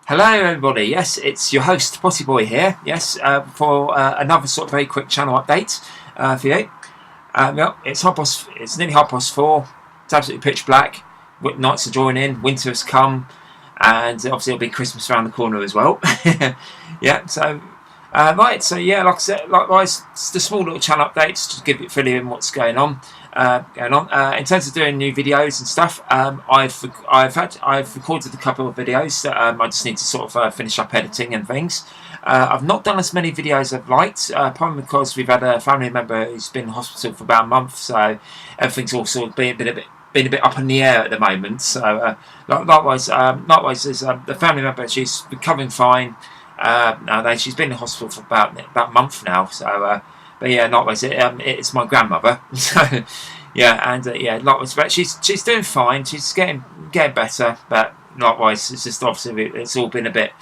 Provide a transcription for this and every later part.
Hello everybody, yes, it's your host Potty Boy here, yes, for another sort of very quick channel update for you. Well, it's nearly 4:30, it's absolutely pitch black, nights are drawing in, winter has come, and obviously it'll be Christmas around the corner as well. Yeah, so, like I said, likewise, it's the small little channel updates to fill you in what's going on. In terms of doing new videos and stuff, I've recorded a couple of videos that I just need to sort of finish up editing and things. I've not done as many videos as I've liked, probably because we've had a family member who's been in hospital for about a month, so everything's all sort of been a bit up in the air at the moment. So likewise, there's the family member. She's recovering fine. She's been in hospital for about a month now. So. But yeah, likewise, it's my grandmother. So yeah, and yeah, likewise, but she's doing fine. She's getting better. But likewise, it's just obviously it's all been a bit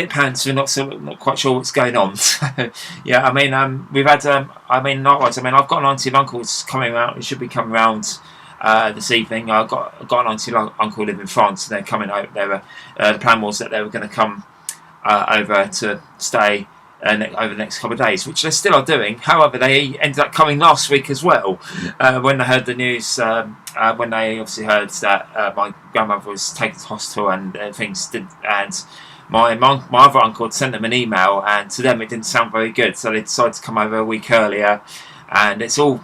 pants. We're not quite sure what's going on. So yeah, I mean, we've had likewise. I mean, I've got an auntie and uncle who's coming around. He should be coming round this evening. I've got an auntie and uncle who live in France, and they're coming over. The plan was that they were going to come over to stay over the next couple of days, which they still are doing. However, they ended up coming last week as well, when they heard the news, when they obviously heard that my grandmother was taken to hospital and things did, and my other uncle had sent them an email, and to them it didn't sound very good, so they decided to come over a week earlier, and it's all,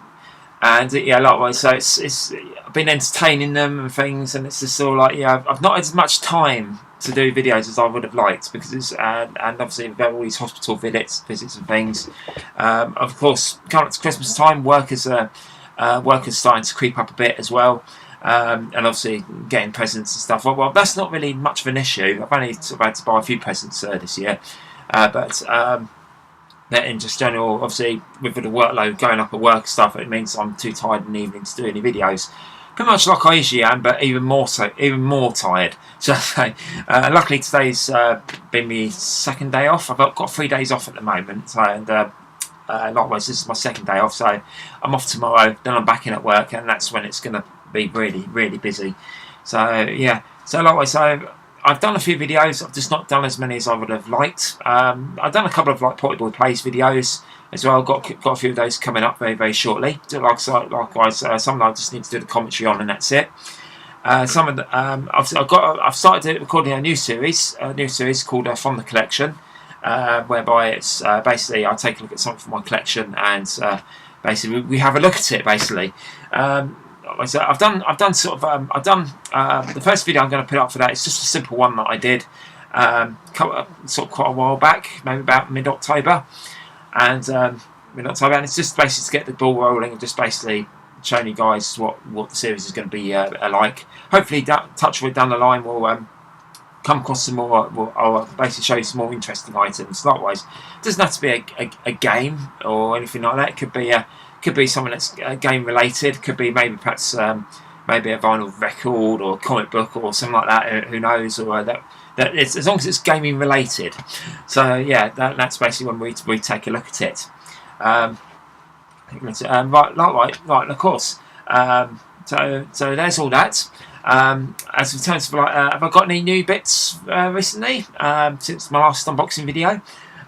and yeah, likewise, so it's I've been entertaining them and things, and it's just all like, yeah, I've not had as much time to do videos as I would have liked, because it's and obviously we've got all these hospital visits and things. Of course, coming up to Christmas time, work is starting to creep up a bit as well, and obviously getting presents and stuff. Well, that's not really much of an issue. I've only sort of had to buy a few presents this year, but in just general, obviously with the workload going up at work and stuff, it means I'm too tired in the evening to do any videos. Pretty much like I usually am, but even more tired. So luckily today's been my second day off. I've got 3 days off at the moment, so, and likewise this is my second day off. So I'm off tomorrow. Then I'm back in at work, and that's when it's going to be really busy. So yeah. So likewise, so I've done a few videos. I've just not done as many as I would have liked. I've done a couple of like Potty Boy Plays videos as well. Got a few of those coming up very shortly. Likewise, some I just need to do the commentary on, and that's it. Some of the I've started recording a new series called From the Collection, whereby it's basically I take a look at something from my collection, and basically we have a look at it. Basically, so I've done the first video I'm going to put up for that. It's just a simple one that I did sort of quite a while back, maybe about mid-October. And it's just basically to get the ball rolling and just basically showing you guys what the series is going to be like. Hopefully, touch wood down the line, we'll come across some more. I'll basically show you some more interesting items. Likewise, it doesn't have to be a game or anything like that. It could be something that's game related. It could be perhaps maybe a vinyl record or a comic book or something like that. Who knows? Or that it's, as long as it's gaming related. So yeah, that's basically when we take a look at it. Right, of course. So there's all that. As in terms of like, have I got any new bits recently since my last unboxing video?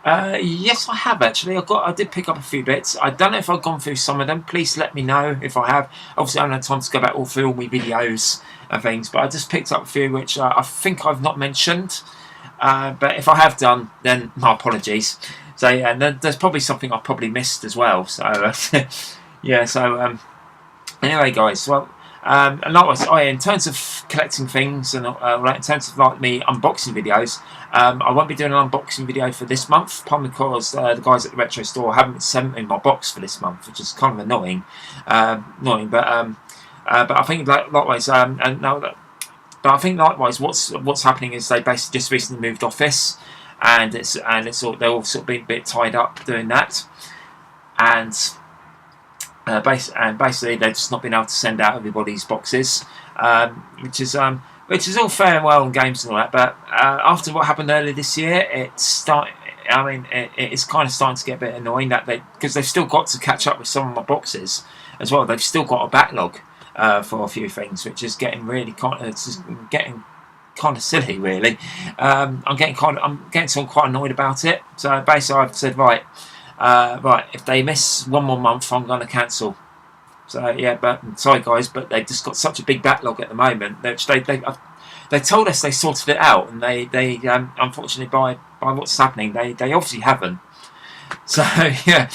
Yes, I have actually. I did pick up a few bits. I don't know if I've gone through some of them. Please let me know if I have. Obviously, I don't have time to go back all through all my videos and things, but I just picked up a few which I think I've not mentioned. But if I have done, then my apologies. So yeah, and there's probably something I've probably missed as well. So yeah. So anyway, guys. Well. And likewise, in terms of collecting things and in terms of like me unboxing videos, I won't be doing an unboxing video for this month, probably because the guys at the retro store haven't sent me my box for this month, which is kind of annoying. But I think likewise, but I think likewise, what's happening is they basically just recently moved office, and they're all sort of being a bit tied up doing that, and basically they've just not been able to send out everybody's boxes, which is all fair and well in games and all that. But after what happened earlier this year, it's kind of starting to get a bit annoying because they've still got to catch up with some of my boxes as well. They've still got a backlog for a few things, which is getting really getting kind of silly, really. I'm getting sort of quite annoyed about it. So basically, I've said, right, if they miss one more month, I'm going to cancel. So yeah, but sorry guys, but they've just got such a big backlog at the moment, which they told us they sorted it out, and they unfortunately by what's happening, they obviously haven't. So yeah,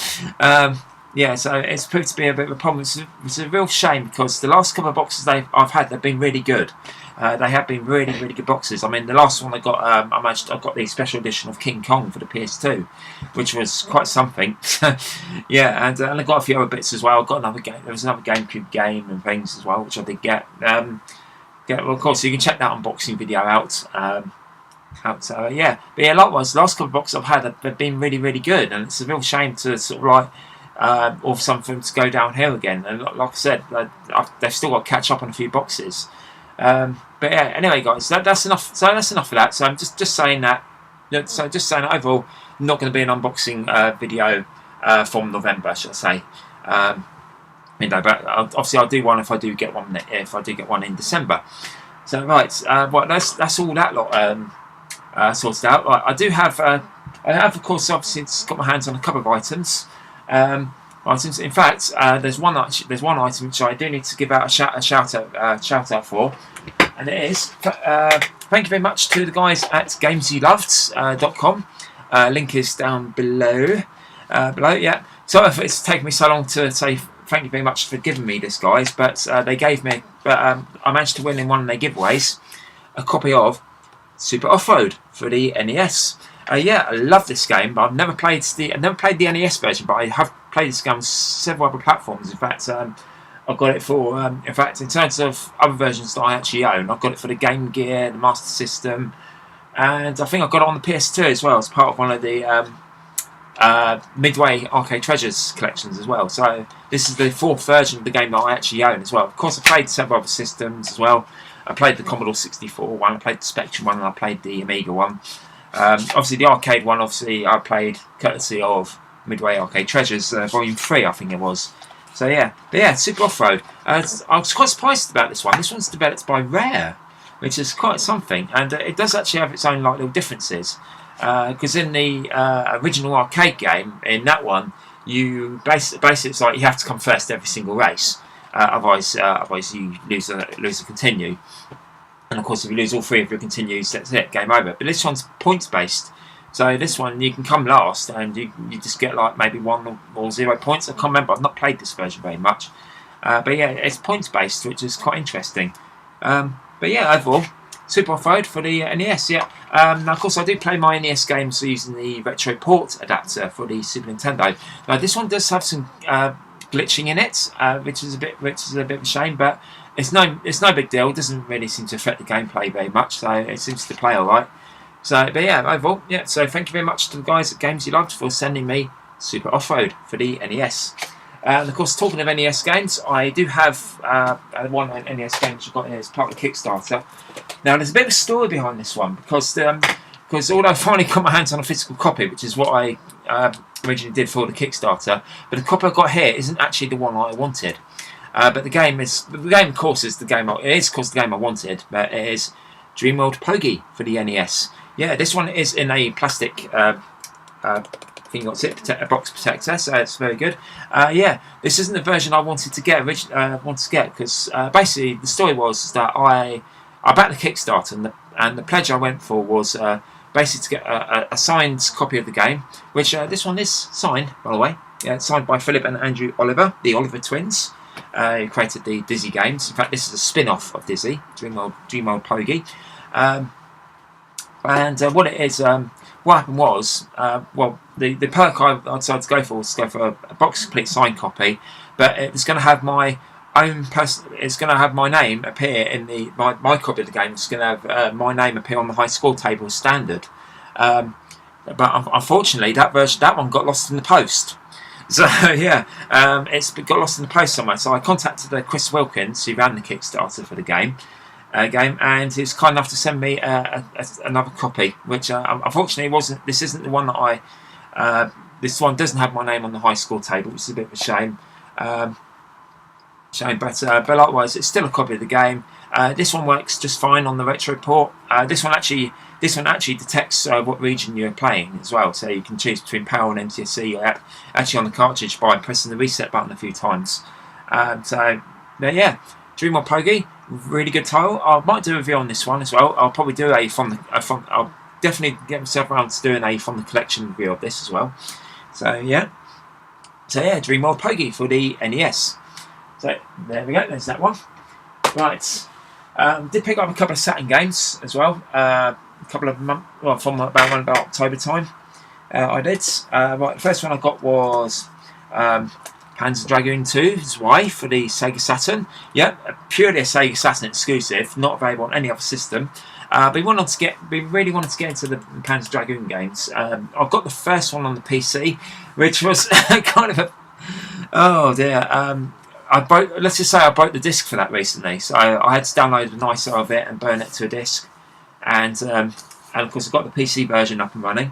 yeah, so it's proved to be a bit of a problem. It's a real shame, because the last couple of boxes I've had, they've been really good. They have been really, really good boxes. I mean, the last one I got, I got the special edition of King Kong for the PS2, which was quite something. Yeah, and I got a few other bits as well. I got another game. There was another GameCube game and things as well, which I did get. Well, of course, you can check that unboxing video out. Yeah, but yeah, likewise, the last couple of boxes I've had have been really, really good, and it's a real shame to sort of like, or something to go downhill again. And like I said, they've still got to catch up on a few boxes. But yeah, anyway, guys, that's enough. So that's enough of that. So I'm just saying that. So just saying that overall, not going to be an unboxing video from November, should I say? You know, but obviously I'll do one if I do get one. If I do get one in December. So right, well, that's all that lot sorted out. Right, I have of course obviously got my hands on a couple of items. In fact, there's one item which I do need to give out a shout out for, and it is thank you very much to the guys at GamesYouLoved.com. Link is down below. Yeah. So if it's taken me so long to say thank you very much for giving me this, guys, but they gave me, I managed to win in one of their giveaways a copy of Super Offroad for the NES. Yeah, I love this game, but I've never played the NES version, but I have played this game on several other platforms. In fact, I've got it for, in fact, in terms of other versions that I actually own, I've got it for the Game Gear, the Master System, and I think I've got it on the PS2 as well, as part of one of the Midway Arcade Treasures collections as well. So this is the 4th version of the game that I actually own as well. Of course, I played several other systems as well. I played the Commodore 64 one, I played the Spectrum one, and I played the Amiga one. Obviously the arcade one, obviously I played courtesy of Midway Arcade Treasures, Volume 3 I think it was. So yeah, but yeah, Super Offroad. I was quite surprised about this one. This one's developed by Rare, which is quite something, and it does actually have its own like little differences. Because in the original arcade game, in that one, you basically it's like you have to come first every single race, otherwise you lose a continue. And of course, if you lose all 3 of your continues, that's it, game over. But this one's points based, so this one you can come last and you just get like maybe 1 or 0 points. I can't remember. I've not played this version very much, but yeah, it's points based, which is quite interesting. But yeah, overall, Super Offroad for the NES. Yeah. Now, of course, I do play my NES games using the retro port adapter for the Super Nintendo. Now, this one does have some glitching in it, which is a bit of a shame, but it's no big deal. It doesn't really seem to affect the gameplay very much, so it seems to play all right. So, but yeah, overall, yeah. So, thank you very much to the guys at Games You Loved for sending me Super Offroad for the NES. And of course, talking of NES games, I do have one NES game which I've got here as part of the Kickstarter. Now, there's a bit of a story behind this one, because although I finally got my hands on a physical copy, which is what I originally did for the Kickstarter, but the copy I got here isn't actually the one I wanted. But the game, of course, is the game I wanted, but it is Dreamworld Pogo for the NES. Yeah, this one is in a plastic a box protector, so it's very good. Yeah, this isn't the version I wanted to get. Because basically the story was that I backed the Kickstarter, and the pledge I went for was basically to get a signed copy of the game, which this one is signed, by the way. Yeah, it's signed by Philip and Andrew Oliver, the Oliver twins, who created the Dizzy games. In fact, this is a spin-off of Dizzy, Dreamworld Pogo. And what it is, what happened was, well, the perk I decided to go for was to go for a box complete signed copy, but it's going to have my own it's going to have my name appear in my copy of the game. It's going to have my name appear on the high score table as standard. But unfortunately, that one got lost in the post. So yeah, it's got lost in the post somewhere. So I contacted Chris Wilkins, who ran the Kickstarter for the game, and he was kind enough to send me another copy, which unfortunately wasn't. This isn't the one that I. This one doesn't have my name on the high score table, which is a bit of a shame. But likewise, it's still a copy of the game. This one works just fine on the retro port. This one actually detects what region you're playing as well, so you can choose between PAL and NTSC actually on the cartridge by pressing the reset button a few times. So yeah, Dreamworld Pogo, really good title. I might do a review on this one as well. I'll probably do I'll definitely get myself around to doing a from the collection review of this as well. So yeah, Dreamworld Pogo for the NES. So there we go. There's that one. Right. Did pick up a couple of Saturn games as well. A couple of months, well, from about October time. I did. Right, the first one I got was Panzer Dragoon 2's Y for the Sega Saturn. Yep, purely a Sega Saturn exclusive, not available on any other system. But we really wanted to get into the Panzer Dragoon games. I got the first one on the PC, which was kind of a, oh dear. Let's just say I broke the disc for that recently, so I had to download an ISO of it and burn it to a disc, and of course I got the PC version up and running.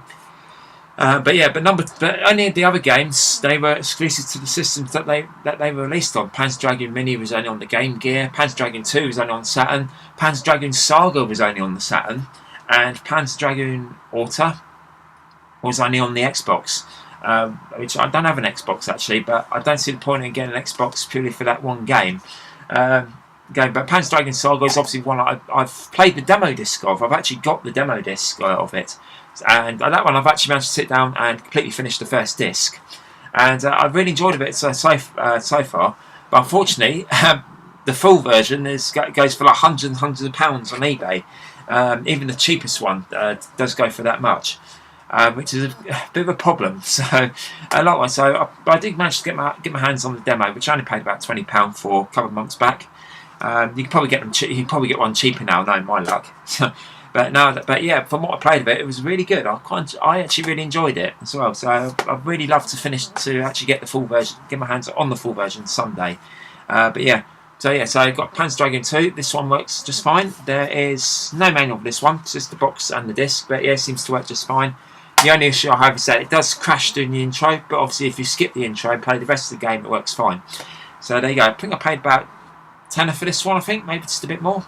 But only the other games, they were exclusive to the systems that they were released on. Panzer Dragoon Mini was only on the Game Gear, Panzer Dragoon 2 was only on Saturn, Panzer Dragoon Saga was only on the Saturn, and Panzer Dragoon Auto was only on the Xbox. Which I don't have an Xbox actually, but I don't see the point in getting an Xbox purely for that one game. But Panzer Dragoon Saga is obviously one I've played the demo disc of. I've actually got the demo disc of it, and that one I've actually managed to sit down and completely finish the first disc, and I've really enjoyed it so far. But unfortunately, the full version goes for like hundreds of pounds on eBay. Even the cheapest one does go for that much. Which is a bit of a problem. So I did manage to get my hands on the demo, which I only paid about £20 for a couple of months back. You can probably get them. You can probably get one cheaper now, knowing my luck. But yeah, from what I played of it, it was really good. I actually really enjoyed it as well. So I'd really love to actually get the full version, get my hands on the full version someday. But yeah. So I got Panzer Dragoon 2. This one works just fine. There is no manual for this one. It's just the box and the disc. But yeah, it seems to work just fine. The only issue I have is that it does crash during the intro, but obviously if you skip the intro and play the rest of the game, it works fine. So there you go. I think I paid about £10 for this one, I think, maybe just a bit more.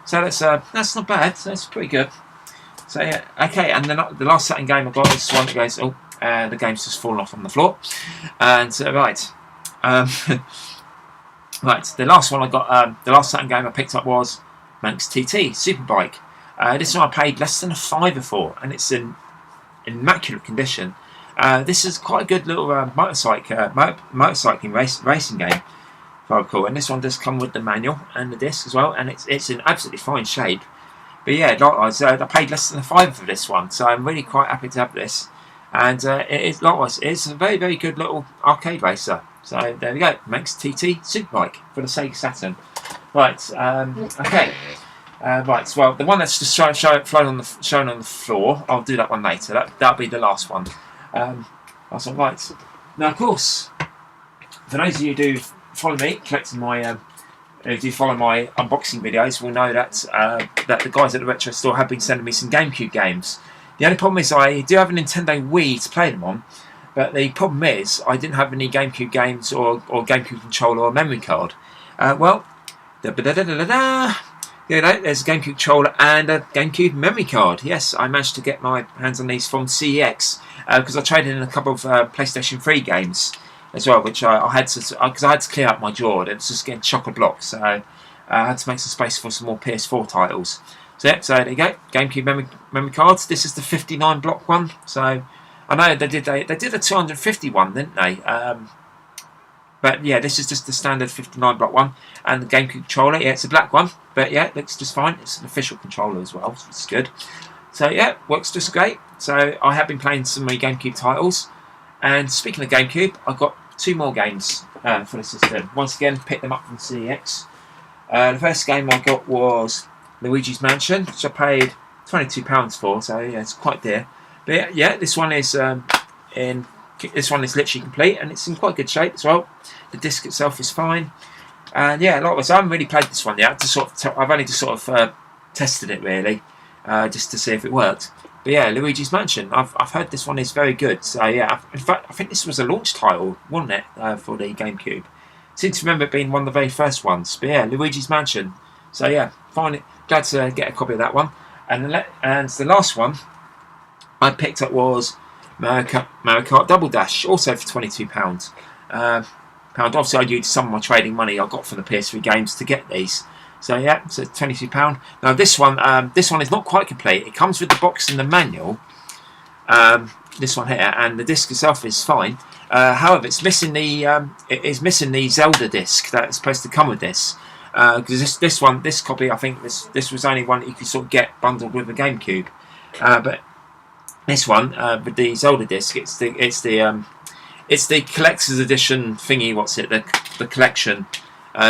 So that's not bad. That's pretty good. So yeah, okay. And then the last Saturn game I got is one that goes, the game's just fallen off on the floor. And right, right. The last one I got, the last Saturn game I picked up was Manx TT Superbike. This one I paid less than £5 for, and it's in immaculate condition. This is quite a good little motorcycling racing game, if I recall. And this one does come with the manual and the disc as well, and it's in absolutely fine shape. But yeah, likewise, I paid less than £5 for this one, so I'm really quite happy to have this. And it's a very, very good little arcade racer. So there we go, Manx TT Superbike for the Sega Saturn. Right, okay. Right, well, the one that's just shown on the floor, I'll do that one later. That'll be the last one. Last one, right. Now, of course, for those of you who do follow me, who do follow my unboxing videos, will know that that the guys at the Retro Store have been sending me some GameCube games. The only problem is I do have a Nintendo Wii to play them on, but the problem is I didn't have any GameCube games or GameCube controller or memory card. Well, you know, there's a GameCube controller and a GameCube memory card. Yes, I managed to get my hands on these from CEX because I traded in a couple of PlayStation 3 games as well, which I had to clear up my drawer. It was just getting chock-a-block, so I had to make some space for some more PS4 titles. So yeah, so there you go, GameCube memory cards. This is the 59 block one. So I know they did a 250 one, didn't they? But yeah, this is just the standard 59 block one. And the GameCube controller, yeah, it's a black one. But yeah, it looks just fine. It's an official controller as well, so it's good. So yeah, works just great. So I have been playing some of my GameCube titles. And speaking of GameCube, I've got 2 more games for the system. Once again, picked them up from CEX. The first game I got was Luigi's Mansion, which I paid £22 for, so yeah, it's quite dear. But yeah, this one is literally complete, and it's in quite good shape as well. The disc itself is fine, and yeah, likewise, I haven't really played this one yet. I've only just sort of tested it really, just to see if it worked. But yeah, Luigi's Mansion, I've heard this one is very good. So yeah, in fact, I think this was a launch title, wasn't it, for the GameCube? I seem to remember it being one of the very first ones. But yeah, Luigi's Mansion, So yeah, finally glad to get a copy of that one. And the last one I picked up was Mario Kart Double Dash, also for £22. Obviously, I used some of my trading money I got from the PS4 Games to get these. So yeah, so £22. Now this one is not quite complete. It comes with the box and the manual. This one here, and the disc itself is fine. However, it's missing the Zelda disc that's supposed to come with this. Because this copy, I think this was only one that you could sort of get bundled with a GameCube. But this one with the Zelda disc, it's the collector's edition thingy. What's it? The collection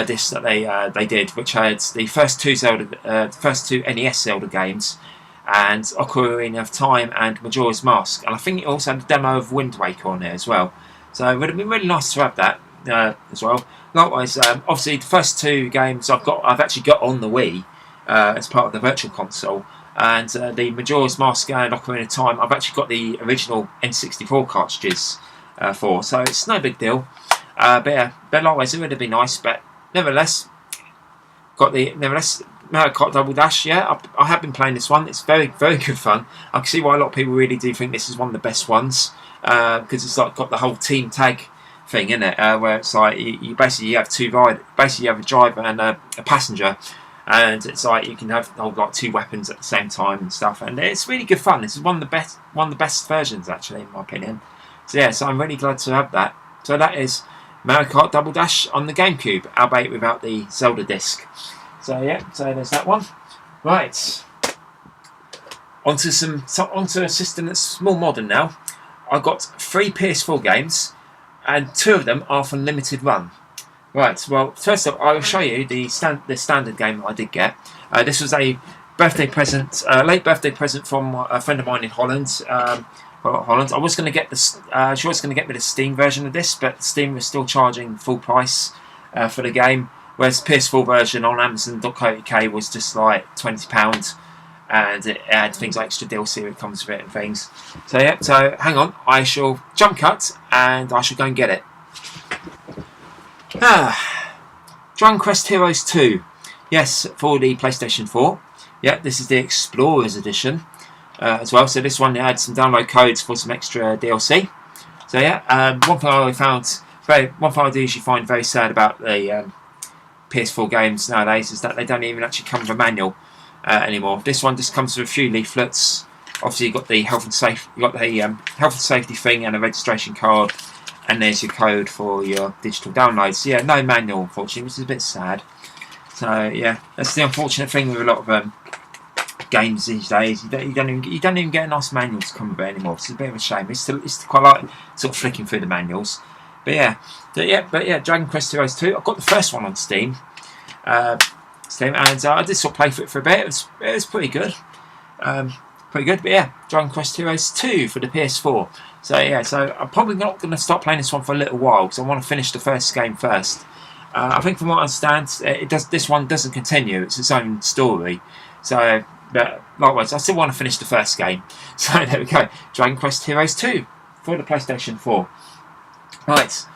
disc that they did, which had the first two NES Zelda games, and Ocarina of Time and Majora's Mask, and I think it also had a demo of Wind Waker on there as well. So it would have been really nice to have that as well. Likewise, obviously the first two games I've actually got on the Wii as part of the Virtual Console, and the Majora's Mask and Ocarina of Time I've actually got the original N64 cartridges for, so it's no big deal. But likewise, it would have been nice, but nevertheless, Mario Kart Double Dash. Yeah, I have been playing this one. It's very, very good fun. I can see why a lot of people really do think this is one of the best ones, because it's like got the whole team tag thing in it, where it's like you basically have you have a driver and a passenger, and it's like you can have like two weapons at the same time and stuff, and it's really good fun. This is one of the best versions actually, in my opinion. So yeah, so I'm really glad to have that. So that is Mario Kart Double Dash on the GameCube, albeit without the Zelda disc. So yeah, so there's that one. Right, onto a system that's more modern now. I've got 3 PS4 games, and 2 of them are for limited run. Right, well, first up, I will show you the standard game that I did get. This was a birthday present, late birthday present from a friend of mine in Holland. I was going to get she was going to get me the Steam version of this, but Steam was still charging full price for the game, whereas the PS4 version on Amazon.co.uk was just like £20, and it had things like extra DLC that comes with it and things. So yeah, so hang on, I shall jump cut and I shall go and get it. Dragon Quest Heroes 2, yes, for the PlayStation 4. Yeah, this is the Explorers Edition. As well, so this one had some download codes for some extra DLC. So yeah, one thing I do usually find very sad about the PS4 games nowadays is that they don't even actually come with a manual anymore. This one just comes with a few leaflets. Obviously, you've got the health and safety thing and a registration card, and there's your code for your digital downloads. So, yeah, no manual, unfortunately, which is a bit sad. So yeah, that's the unfortunate thing with a lot of games these days. You don't even get a nice manual to come with it anymore. It's a bit of a shame. It's quite like sort of flicking through the manuals. But yeah, Dragon Quest Heroes 2. I've got the first one on Steam, and I did sort of play for it for a bit. It was pretty good, But yeah, Dragon Quest Heroes 2 for the PS4. So yeah, so I'm probably not going to start playing this one for a little while because I want to finish the first game first. I think from what I understand, this one doesn't continue. It's its own story. So. But likewise, I still want to finish the first game. So there we go. Dragon Quest Heroes 2 for the PlayStation 4. Right.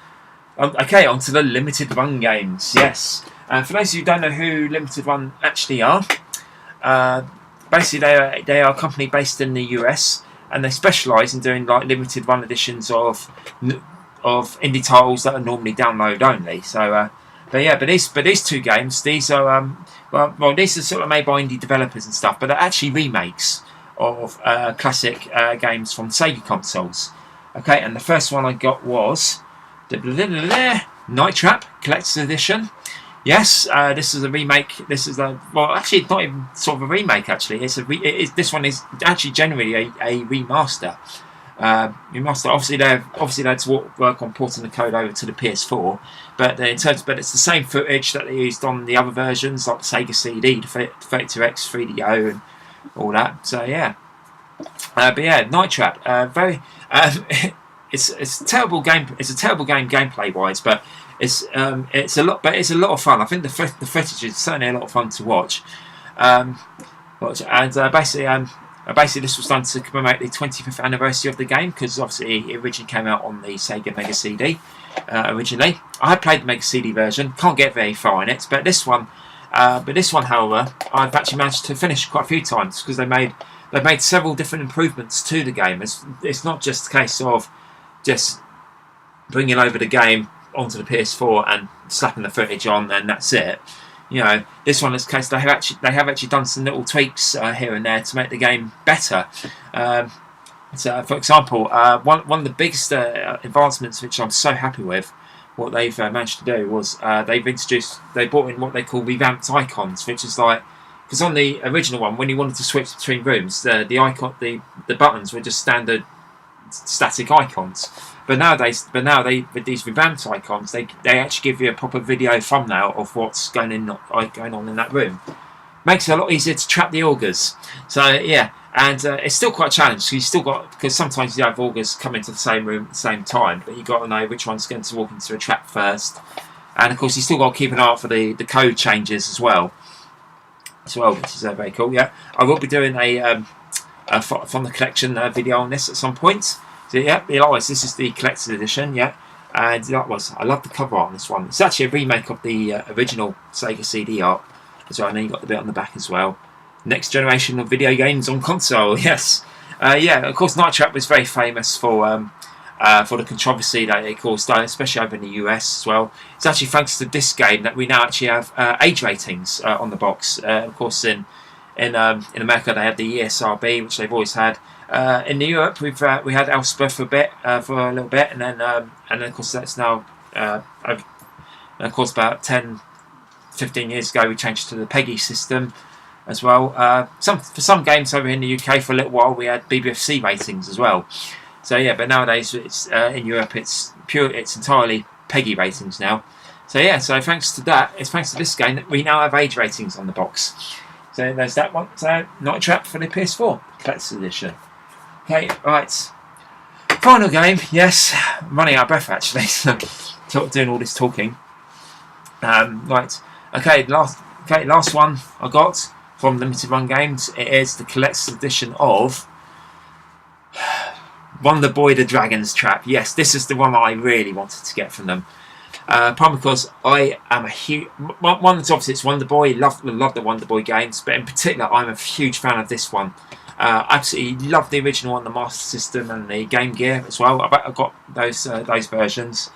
Okay, on to the limited run games. Yes. For those of you who don't know who Limited Run actually are, basically they are a company based in the US, and they specialise in doing like limited run editions of indie titles that are normally download only. So. But these 2 games, these are these are sort of made by indie developers and stuff, but they're actually remakes of classic games from Sega consoles. Okay, and the first one I got was Night Trap Collector's Edition. Yes, this is a remake. This is actually it's not even sort of a remake. Actually, this one is actually generally a remaster. Obviously they had to work on porting the code over to the PS4, but it's the same footage that they used on the other versions, like the Sega CD, the 32X, 3DO, and all that. So yeah, but yeah, Night Trap, it's a terrible game. It's a terrible game gameplay wise, but it's a lot of fun. I think the footage is certainly a lot of fun to watch. Basically, this was done to commemorate the 25th anniversary of the game, because obviously it originally came out on the Sega Mega CD. Originally, I had played the Mega CD version, can't get very far in it, but this one, But this one, however, I've actually managed to finish quite a few times because they've made several different improvements to the game. It's not just a case of just bringing over the game onto the PS4 and slapping the footage on, and that's it. You know, this one is the case they have actually done some little tweaks here and there to make the game better. So, for example, one of the biggest advancements, which I'm so happy with, what they've managed to do was they brought in what they call revamped icons, which is like, because on the original one, when you wanted to switch between rooms, the buttons were just standard static icons. But now with these revamped icons, they actually give you a proper video thumbnail of what's going on in that room. Makes it a lot easier to trap the augurs. So yeah, and it's still quite a challenge. So you still got, because sometimes you have augurs come into the same room at the same time, but you got to know which one's going to walk into a trap first. And of course, you still got to keep an eye out for the code changes as well, which is very cool. Yeah, I will be doing a from the collection video on this at some point. So yeah, likewise, this is the collector's edition. Yeah, and likewise, I love the cover art on this one. It's actually a remake of the original Sega CD art as well. And then you got the bit on the back as well. Next generation of video games on console. Yes, yeah. Of course, Night Trap was very famous for the controversy that it caused, especially over in the US as well. It's actually thanks to this game that we now actually have age ratings on the box. Of course, in America they had the ESRB, which they've always had. In Europe, we had Elspeth for a little bit, and then of course that's now. And of course, about 10-15 years ago, we changed to the PEGI system as well. For some games over in the UK, for a little while, we had BBFC ratings as well. So yeah, but nowadays it's in Europe it's entirely PEGI ratings now. So yeah, so thanks to this game that we now have age ratings on the box. So there's that one. So Night Trap for the PS4 Collector's Edition. Okay, right. Final game. Yes, I'm running out of breath actually. So doing all this talking. Right. Okay, last one I got from Limited Run Games. It is the Collector's Edition of Wonder Boy the Dragon's Trap. Yes, this is the one that I really wanted to get from them. Probably because I am a huge one. That's obviously it's Wonder Boy. Love the Wonder Boy games, but in particular, I'm a huge fan of this one. Absolutely love the original on the Master System and the Game Gear as well. I've got those versions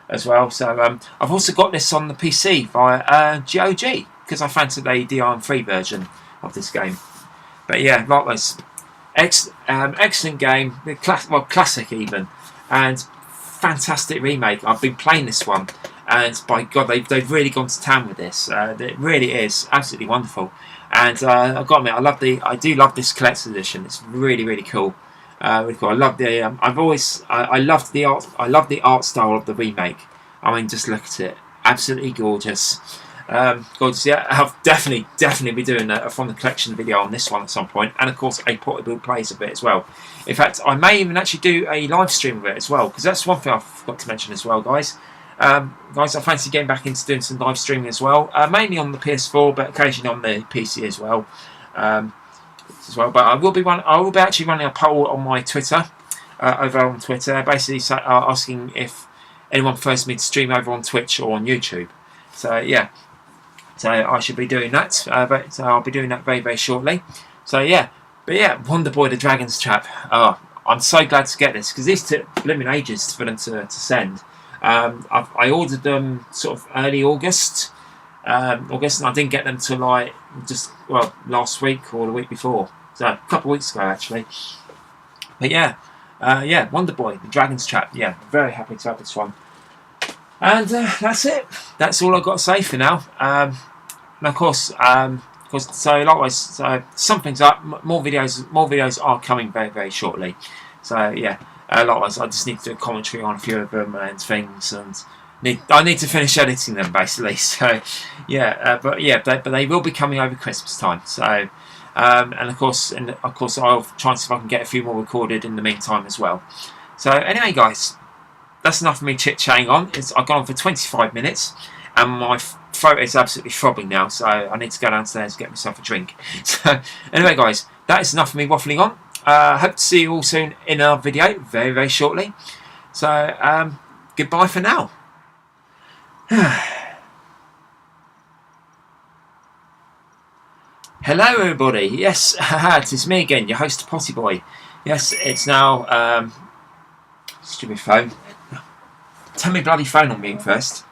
as well. So I've also got this on the PC via GOG because I fancied a DRM-free version of this game. But yeah, likewise, excellent game, classic even, and fantastic remake. I've been playing this one, and by God, they've really gone to town with this. It really is absolutely wonderful. And I've got to admit, I do love this collector's edition. It's really, really cool. Really cool. I love the. I loved the art. I love the art style of the remake. I mean, just look at it. Absolutely gorgeous. Gorgeous. Yeah, I'll definitely be doing a from the collection video on this one at some point, and of course a portable plays of it as well. In fact, I may even actually do a live stream of it as well, because that's one thing I forgot to mention as well, guys. I fancy getting back into doing some live streaming as well, mainly on the PS4, but occasionally on the PC as well. But I will be actually running a poll on my Twitter, over on Twitter, basically asking if anyone prefers me to stream over on Twitch or on YouTube. So yeah, so I should be doing that. So I'll be doing that very, very shortly. So yeah, but yeah, Wonder Boy the Dragon's Trap. I'm so glad to get this because these took blooming ages for them to send. I ordered them sort of early August, and I didn't get them till last week or the week before, so a couple of weeks ago actually. But yeah, Wonder Boy the Dragon's Trap. Yeah, very happy to have this one. And that's it. That's all I've got to say for now. And of course, so likewise, so something's up. More videos are coming very, very shortly. So yeah. Likewise, I just need to do a commentary on a few of them and things, and I need to finish editing them basically. So, yeah, but they will be coming over Christmas time. So, and of course, I'll try and see if I can get a few more recorded in the meantime as well. So, anyway, guys, that's enough of me chit-chatting on. I've gone on for 25 minutes, and my throat is absolutely throbbing now. So, I need to go downstairs and get myself a drink. So, anyway, guys, that is enough of me waffling on. Hope to see you all soon in our video, very, very shortly. So, goodbye for now. Hello everybody, yes, it is me again, your host Potty Boy. Yes, it's now, stupid phone. Turn my bloody phone on me first.